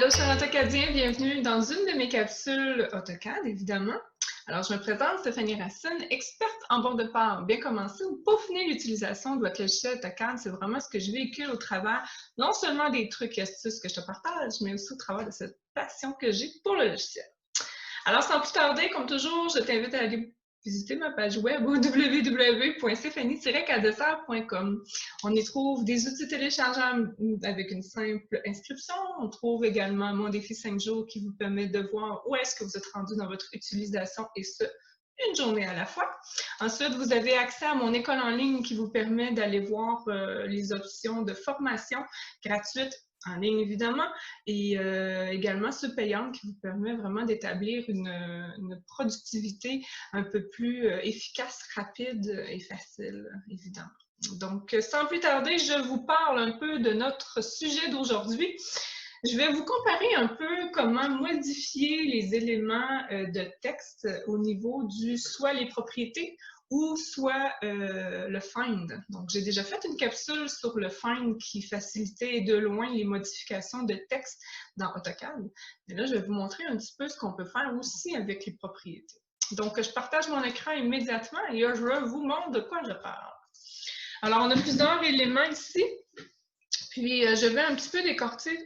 Allô, chers AutoCadiens, bienvenue dans une de mes capsules AutoCAD, évidemment. Alors, je me présente, Stéphanie Racine, experte en bord de part. Bien commencer ou peaufiner l'utilisation de votre logiciel AutoCAD, c'est vraiment ce que je véhicule au travers, non seulement des trucs et astuces que je te partage, mais aussi au travers de cette passion que j'ai pour le logiciel. Alors, sans plus tarder, comme toujours, je t'invite à aller visiter ma page web au www.stephanie-cadessar.com. On y trouve des outils téléchargeables avec une simple inscription. On trouve également mon défi 5 jours qui vous permet de voir où est-ce que vous êtes rendu dans votre utilisation et ce, une journée à la fois. Ensuite, vous avez accès à mon école en ligne qui vous permet d'aller voir les options de formation gratuite en ligne, évidemment, et également ceux payants qui vous permet vraiment d'établir une productivité un peu plus efficace, rapide et facile, évidemment. Donc, sans plus tarder, je vous parle un peu de notre sujet d'aujourd'hui. Je vais vous comparer un peu comment modifier les éléments de texte au niveau du soit les propriétés ou soit le find. Donc, j'ai déjà fait une capsule sur le find qui facilitait de loin les modifications de texte dans AutoCAD. Et là, je vais vous montrer un petit peu ce qu'on peut faire aussi avec les propriétés. Donc, je partage mon écran immédiatement et là, je vous montre de quoi je parle. Alors, on a plusieurs éléments ici. Puis, je vais un petit peu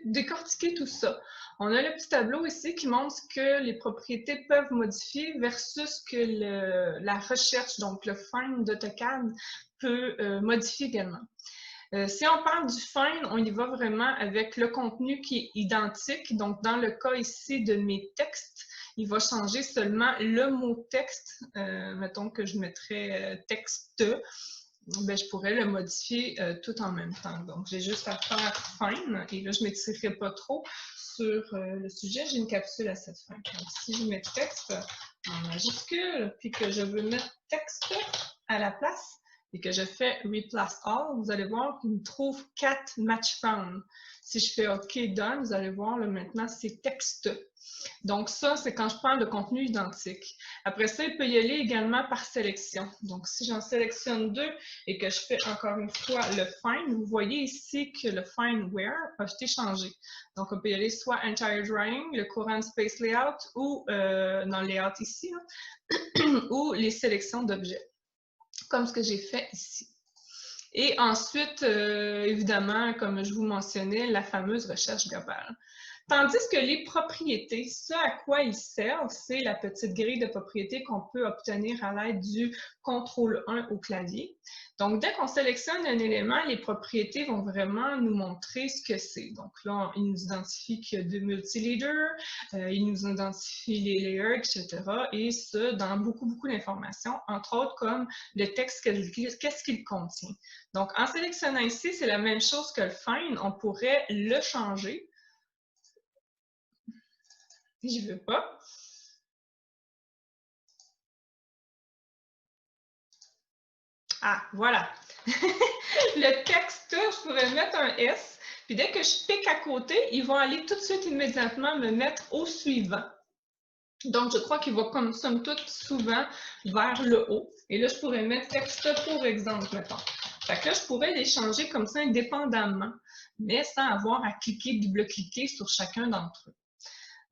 décortiquer tout ça. On a le petit tableau ici qui montre ce que les propriétés peuvent modifier versus que la recherche, donc le find d'AutoCAD, peut modifier également. Si on parle du find, on y va vraiment avec le contenu qui est identique. Donc, dans le cas ici de mes textes, il va changer seulement le mot texte. Mettons que je mettrais texte. Ben, je pourrais le modifier tout en même temps. Donc, j'ai juste à faire find. Et là, je ne m'étirerai pas trop sur le sujet. J'ai une capsule à cette fin. Donc, si je mets texte en majuscule, puis que je veux mettre texte à la place, et que je fais Replace All, vous allez voir qu'il me trouve 4 match found. Si je fais OK, Done, vous allez voir, là, maintenant, c'est texte. Donc, ça, c'est quand je parle de contenu identique. Après ça, il peut y aller également par sélection. Donc, si j'en sélectionne 2 et que je fais encore une fois le Find, vous voyez ici que le Find Where a été changé. Donc, on peut y aller soit Entire Drawing, le Courant Space Layout ou dans le Layout ici, là, ou les sélections d'objets, comme ce que j'ai fait ici. Et ensuite, évidemment, comme je vous mentionnais, la fameuse recherche globale. Tandis que les propriétés, ce à quoi ils servent, c'est la petite grille de propriétés qu'on peut obtenir à l'aide du CTRL 1 au clavier. Donc, dès qu'on sélectionne un élément, les propriétés vont vraiment nous montrer ce que c'est. Donc là, il nous identifie qu'il y a 2 multi-leaders, il nous identifie les layers, etc. Et ce, dans beaucoup d'informations, entre autres comme le texte, qu'est-ce qu'il contient. Donc, en sélectionnant ici, c'est la même chose que le find, on pourrait le changer. Si je veux pas. Ah, voilà. Le texte, je pourrais mettre un S, puis dès que je pique à côté, il va aller tout de suite immédiatement me mettre au suivant. Donc, je crois qu'il va comme somme toute souvent vers le haut. Et là, je pourrais mettre texte pour exemple, mettons. Fait que là, je pourrais les changer comme ça indépendamment, mais sans avoir à cliquer, double-cliquer sur chacun d'entre eux.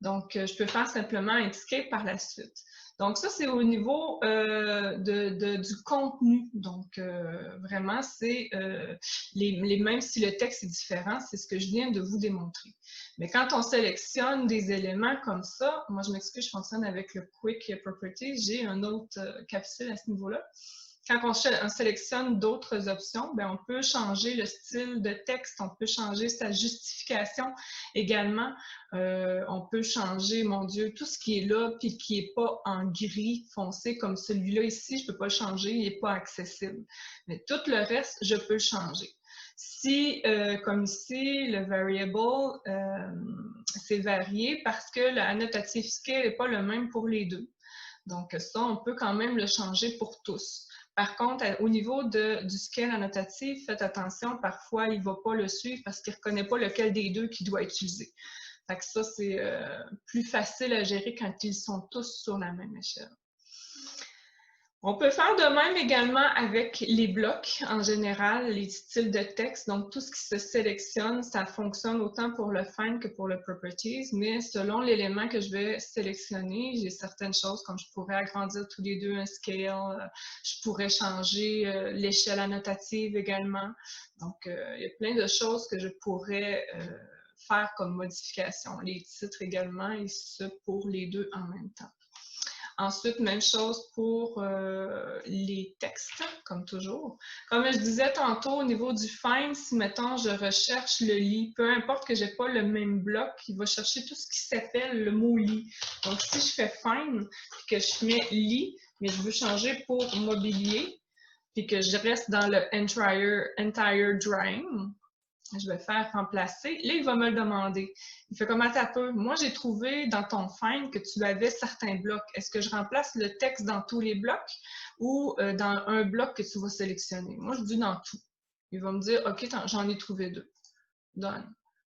Donc, je peux faire simplement Escape par la suite. Donc, ça, c'est au niveau du contenu. Donc, vraiment, c'est même si le texte est différent, c'est ce que je viens de vous démontrer. Mais quand on sélectionne des éléments comme ça, moi, je m'excuse, je fonctionne avec le Quick Properties, j'ai une autre capsule à ce niveau-là. Quand on sélectionne d'autres options, bien, on peut changer le style de texte, on peut changer sa justification également. On peut changer, mon Dieu, tout ce qui est là puis qui n'est pas en gris foncé comme celui-là ici, je ne peux pas le changer, il n'est pas accessible. Mais tout le reste, je peux le changer. Si, comme ici, le variable, c'est varié parce que l'annotative scale n'est pas le même pour les deux. Donc ça, on peut quand même le changer pour tous. Par contre, au niveau du scale annotatif, faites attention, parfois, il ne va pas le suivre parce qu'il ne reconnaît pas lequel des deux qu'il doit utiliser. Fait que ça, c'est plus facile à gérer quand ils sont tous sur la même échelle. On peut faire de même également avec les blocs en général, les styles de texte. Donc, tout ce qui se sélectionne, ça fonctionne autant pour le find que pour le properties, mais selon l'élément que je vais sélectionner, j'ai certaines choses comme je pourrais agrandir tous les deux un scale, je pourrais changer l'échelle annotative également. Donc, il y a plein de choses que je pourrais faire comme modification. Les titres également, et ce pour les deux en même temps. Ensuite, même chose pour les textes, comme toujours. Comme je disais tantôt, au niveau du find, si, mettons, je recherche le lit, peu importe que je n'ai pas le même bloc, il va chercher tout ce qui s'appelle le mot lit. Donc, si je fais find, puis que je mets lit, mais je veux changer pour mobilier, puis que je reste dans le entire drawing, je vais faire remplacer. Là, il va me le demander. Il fait comme, attends un peu. Moi, j'ai trouvé dans ton find que tu avais certains blocs. Est-ce que je remplace le texte dans tous les blocs ou dans un bloc que tu vas sélectionner? Moi, je dis dans tout. Il va me dire, OK, j'en ai trouvé deux. Done.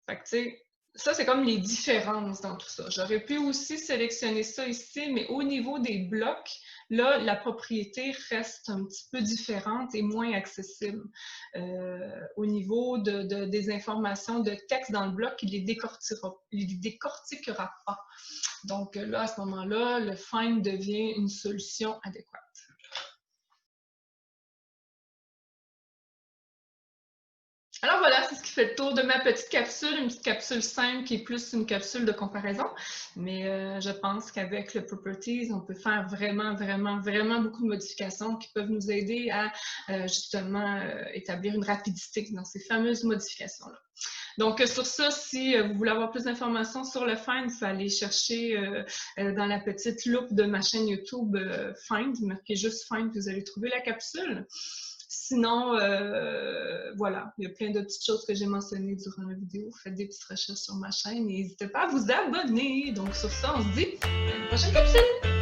Fait que, tu sais, ça, c'est comme les différences dans tout ça. J'aurais pu aussi sélectionner ça ici, mais au niveau des blocs, là, la propriété reste un petit peu différente et moins accessible. Au niveau des informations de texte dans le bloc, il les décortiquera pas. Donc là, à ce moment-là, le find devient une solution adéquate. Alors voilà, c'est ce qui fait le tour de ma petite capsule, une petite capsule simple qui est plus une capsule de comparaison. Mais je pense qu'avec le Properties, on peut faire vraiment beaucoup de modifications qui peuvent nous aider à justement établir une rapidité dans ces fameuses modifications-là. Donc, sur ça, si vous voulez avoir plus d'informations sur le Find, il faut aller chercher dans la petite loupe de ma chaîne YouTube Find, marquez juste Find, vous allez trouver la capsule. Sinon, voilà, il y a plein de petites choses que j'ai mentionnées durant la vidéo. Faites des petites recherches sur ma chaîne et n'hésitez pas à vous abonner. Donc, sur ça, on se dit à une prochaine capsule!